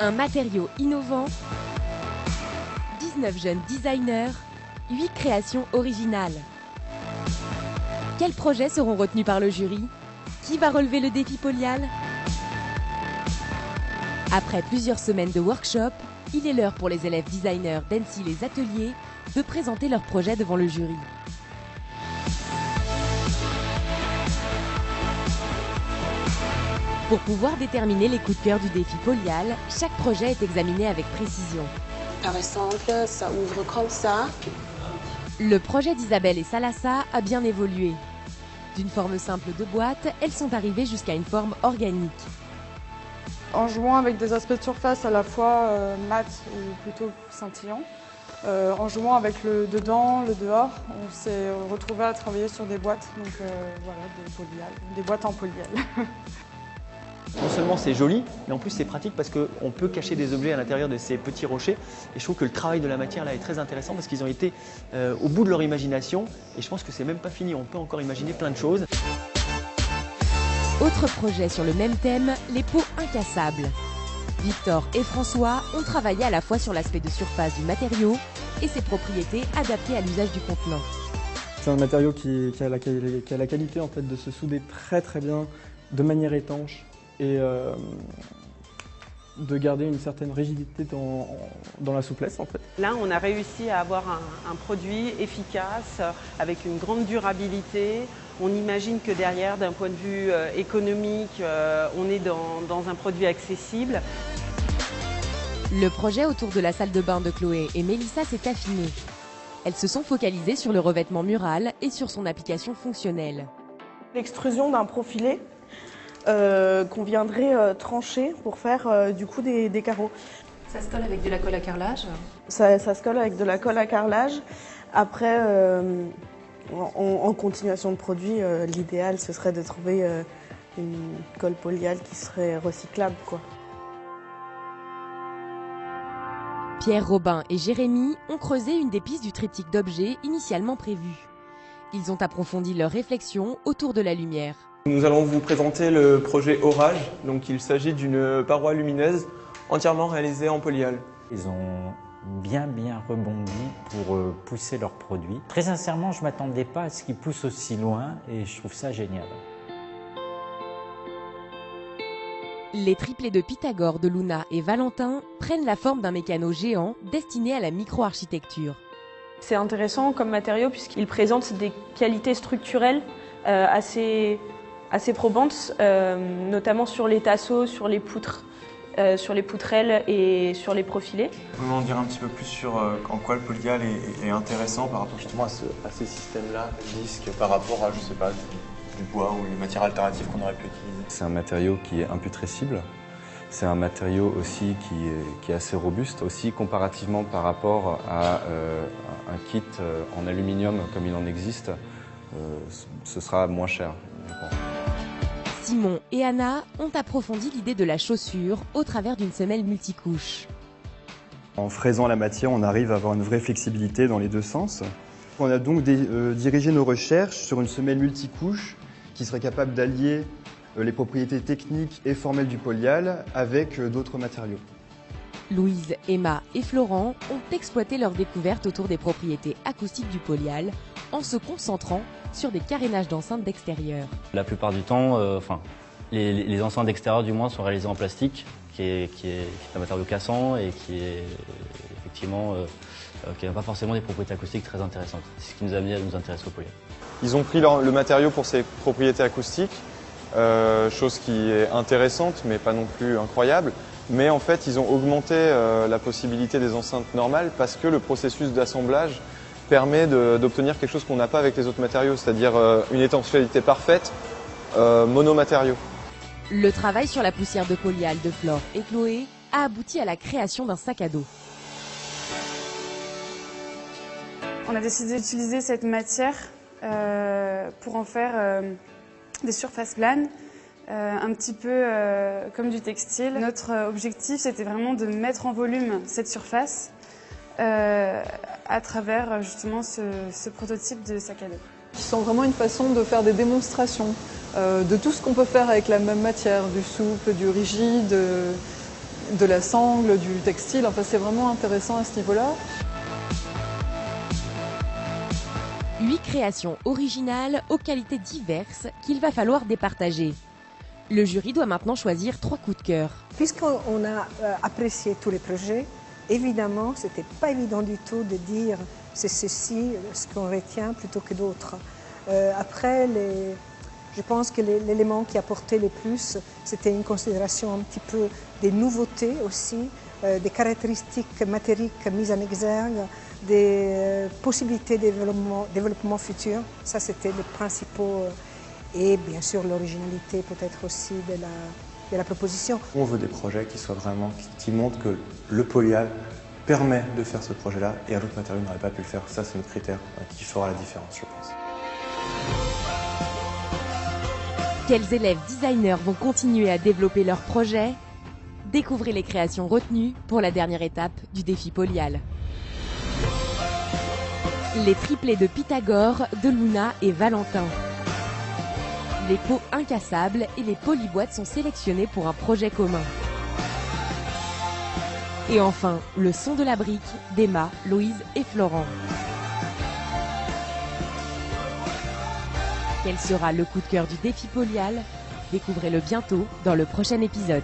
Un matériau innovant, 19 jeunes designers, 8 créations originales. Quels projets seront retenus par le jury? Qui va relever le défi Polyal? Après plusieurs semaines de workshop, il est l'heure pour les élèves designers d'Annecy les Ateliers de présenter leurs projets devant le jury. Pour pouvoir déterminer les coups de cœur du défi Polyal, chaque projet est examiné avec précision. Par exemple, ça ouvre comme ça. Le projet d'Isabelle et Salassa a bien évolué. D'une forme simple de boîte, elles sont arrivées jusqu'à une forme organique. En jouant avec des aspects de surface à la fois mat ou plutôt scintillants, en jouant avec le dedans, le dehors, on s'est retrouvé à travailler sur des boîtes, donc voilà, des boîtes en polyal. Non seulement c'est joli, mais en plus c'est pratique parce qu'on peut cacher des objets à l'intérieur de ces petits rochers. Et je trouve que le travail de la matière là est très intéressant parce qu'ils ont été au bout de leur imagination. Et je pense que c'est même pas fini, on peut encore imaginer plein de choses. Autre projet sur le même thème, les pots incassables. Victor et François ont travaillé à la fois sur l'aspect de surface du matériau et ses propriétés adaptées à l'usage du contenant. C'est un matériau qui a la qualité en fait, de se souder très bien de manière étanche et de garder une certaine rigidité dans la souplesse en fait. Là, on a réussi à avoir un produit efficace, avec une grande durabilité. On imagine que derrière, d'un point de vue économique, on est dans un produit accessible. Le projet autour de la salle de bain de Chloé et Mélissa s'est affiné. Elles se sont focalisées sur le revêtement mural et sur son application fonctionnelle. L'extrusion d'un profilé qu'on viendrait trancher pour faire du coup des carreaux. Ça se colle avec de la colle à carrelage? Ça se colle avec de la colle à carrelage. Après, en continuation de produit, l'idéal ce serait de trouver une colle polyal qui serait recyclable, quoi. Pierre, Robin et Jérémy ont creusé une des pistes du triptyque d'objets initialement prévu. Ils ont approfondi leurs réflexions autour de la lumière. Nous allons vous présenter le projet Orage. Donc, il s'agit d'une paroi lumineuse entièrement réalisée en polyal. Ils ont bien rebondi pour pousser leurs produits. Très sincèrement, je ne m'attendais pas à ce qu'ils poussent aussi loin et je trouve ça génial. Les triplés de Pythagore de Luna et Valentin prennent la forme d'un mécano géant destiné à la micro-architecture. C'est intéressant comme matériau puisqu'il présente des qualités structurelles assez probantes, notamment sur les tasseaux, sur les poutres, sur les poutrelles et sur les profilés. Vous pouvez en dire un petit peu plus sur en quoi le polyal est intéressant par rapport justement à ces systèmes-là, disques, par rapport à, je sais pas, du bois ou une matière alternative qu'on aurait pu utiliser? C'est un matériau qui est imputrescible. C'est un matériau aussi qui est assez robuste, aussi comparativement par rapport à un kit en aluminium comme il en existe, ce sera moins cher. Simon et Anna ont approfondi l'idée de la chaussure au travers d'une semelle multicouche. En fraisant la matière, on arrive à avoir une vraie flexibilité dans les deux sens. On a donc dirigé nos recherches sur une semelle multicouche qui serait capable d'allier les propriétés techniques et formelles du polyal avec d'autres matériaux. Louise, Emma et Florent ont exploité leur découverte autour des propriétés acoustiques du polyal en se concentrant sur des carénages d'enceintes d'extérieur. La plupart du temps, les enceintes d'extérieur du moins sont réalisées en plastique, qui est un matériau cassant et qui est effectivement qui n'a pas forcément des propriétés acoustiques très intéressantes. C'est ce qui nous a amené à nous intéresser au polyal. Ils ont pris le matériau pour ses propriétés acoustiques, chose qui est intéressante mais pas non plus incroyable. Mais en fait, ils ont augmenté la possibilité des enceintes normales parce que le processus d'assemblage permet d'obtenir quelque chose qu'on n'a pas avec les autres matériaux, c'est-à-dire une étanchéité parfaite, monomatériaux. Le travail sur la poussière de polyal de Flore et Chloé a abouti à la création d'un sac à dos. On a décidé d'utiliser cette matière pour en faire des surfaces planes, un petit peu comme du textile. Notre objectif, c'était vraiment de mettre en volume cette surface à travers justement ce prototype de sac à dos. Je sens vraiment une façon de faire des démonstrations de tout ce qu'on peut faire avec la même matière, du souple, du rigide, de la sangle, du textile. Enfin, c'est vraiment intéressant à ce niveau-là. 8 créations originales aux qualités diverses qu'il va falloir départager. Le jury doit maintenant choisir 3 coups de cœur. Puisqu'on a apprécié tous les projets, évidemment, ce n'était pas évident du tout de dire c'est ceci, ce qu'on retient plutôt que d'autres. Après, je pense que l'élément qui apportait le plus, c'était une considération un petit peu des nouveautés aussi, des caractéristiques matériques mises en exergue, des possibilités de développement futur. Ça, c'était les principaux. Et bien sûr, l'originalité peut-être aussi de la proposition. On veut des projets qui montrent que le polyal permet de faire ce projet-là et un autre matériau n'aurait pas pu le faire. Ça, c'est notre critère qui fera la différence, je pense. Quels élèves designers vont continuer à développer leurs projets? Découvrez les créations retenues pour la dernière étape du défi polyal. Les triplés de Pythagore, de Luna et Valentin. Les pots incassables et les polyboîtes sont sélectionnés pour un projet commun. Et enfin, le son de la brique d'Emma, Louise et Florent. Quel sera le coup de cœur du défi polyal? Découvrez-le bientôt dans le prochain épisode.